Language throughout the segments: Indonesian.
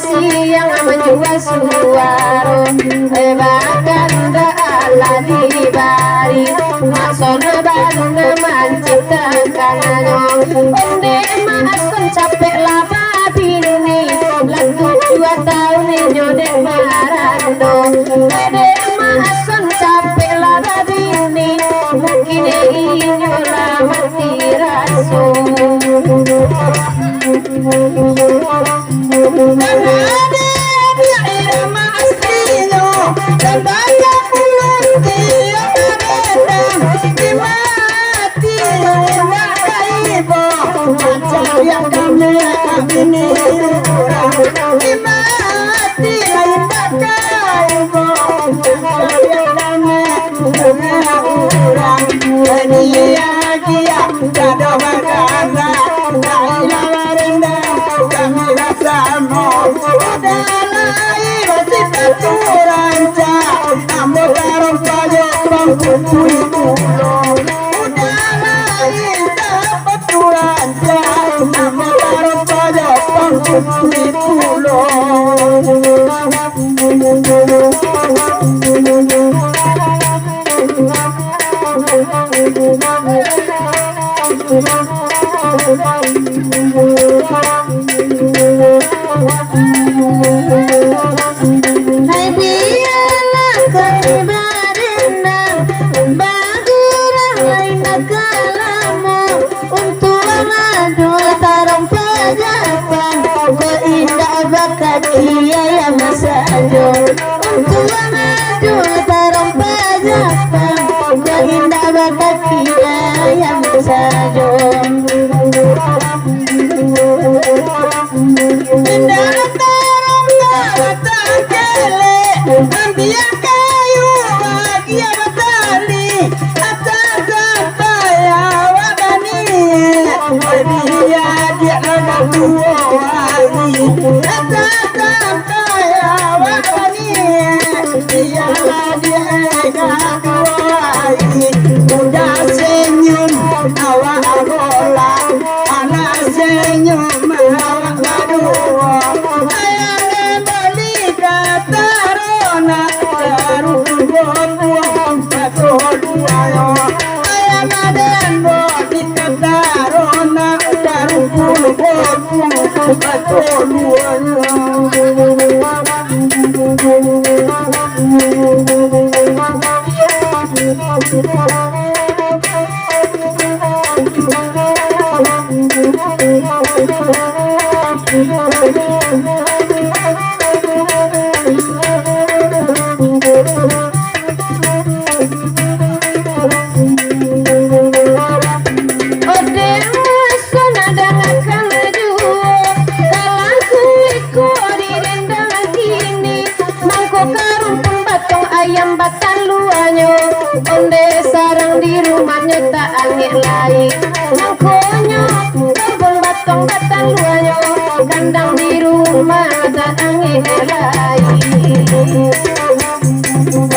Siang menjual suaro bakanda ala di bari maksona banda menciptakan anyong onde maakon capek laba bini lagu 2 tahun nyodek marando onde maakon capek laba bini mungkin inyola mati raso batakele ambia kayu bagia batali atata ya wadani dia dia nama tua wali atata ya wadani dia dia wali udah senyum awak bola anak senyum awak badua ayang beli katarona baru buang badua ayang aden beli katarona baru buang badua ayam batang luanyo onde sarang di rumahnya tak angin lain mangkonyo kebun batang luanyo kandang di rumah tak angin lain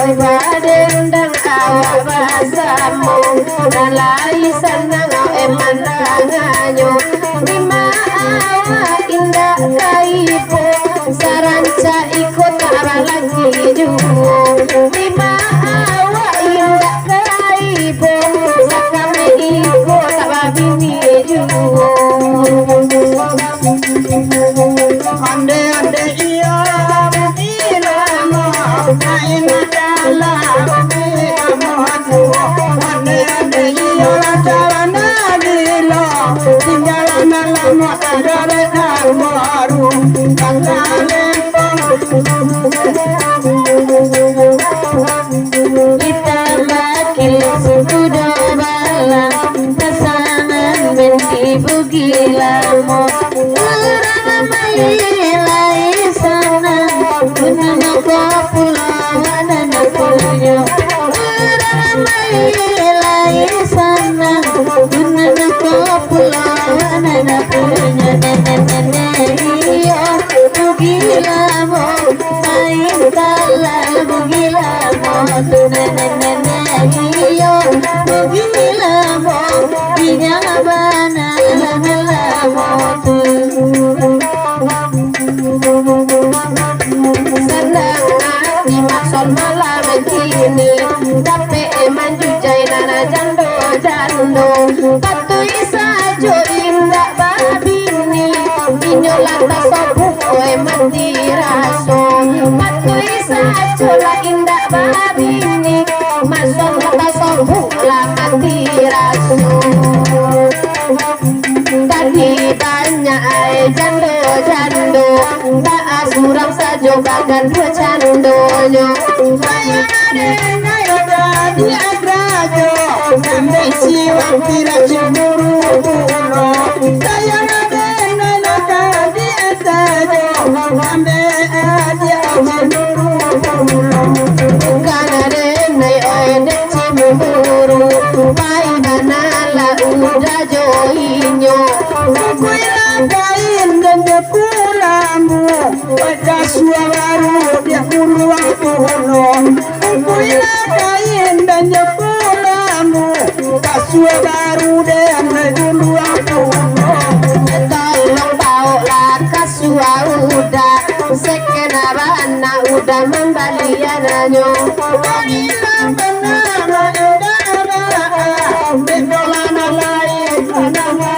oi baden dan awak basamu nalai senang emandanganyo lima awak indah kaipo saranca ikut lagi juo lima awak indah kaipo sakame ikut babini juo ande ande iya ilamo aina dala ilamo ande ande iya jalana dilo tinggalana lama dare almaru kangale kita bakil sudah bala pasangan menti bugilamo ramai sana guna pulau dan pulau ramai sana guna pulau dan pulau bugilamo main talal bugilamo tunanananiyo bugilamo inyabana nalamo tu senang hati maksud malam kini tapi eman jujai nana jando jando patui sajo indah babini inyolah tak sobuk mati raso patui sajo lah indah babini masuk tak sobuk lah mati raso tadi banyak jando jando tak asurang sajo bagan dua candonyo sayang adena yoga dia agrajo sampai siwa tidak cemburu sayang adena yoga dia sajo sampai dia cemburu bukan adena yoga cemburu bayi banala udah joinyo kuila kain dan dia pulamu baca suaramu dia puluang pohon kuila kain dan dia pulamu kasua baru dan puluang pohon tolong bawalah kasua udah sekenabana udah membaliananyo kuila benar bedolana lain nama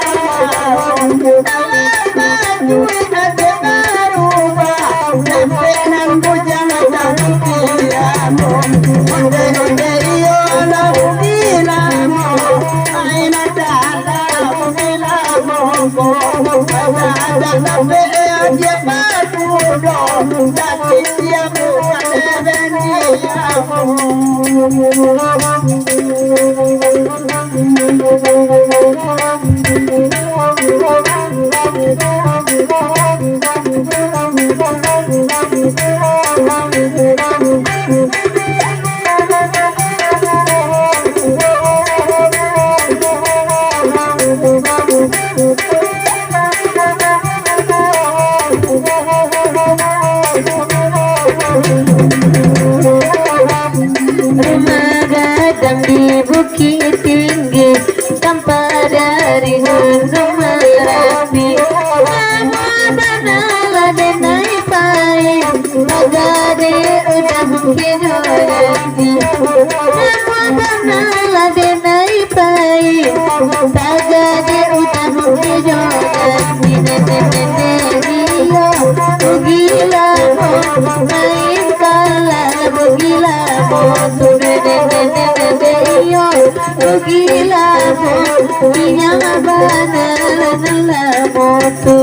Rumah gadang di bukit tinggi tanpa dari rumah rapi. Namun banalah denai pai, bagade udah mungkin hati. Namun banalah denai pai, bagade udah mungkin hati. Gila main kalah gila motu gila punya bana motu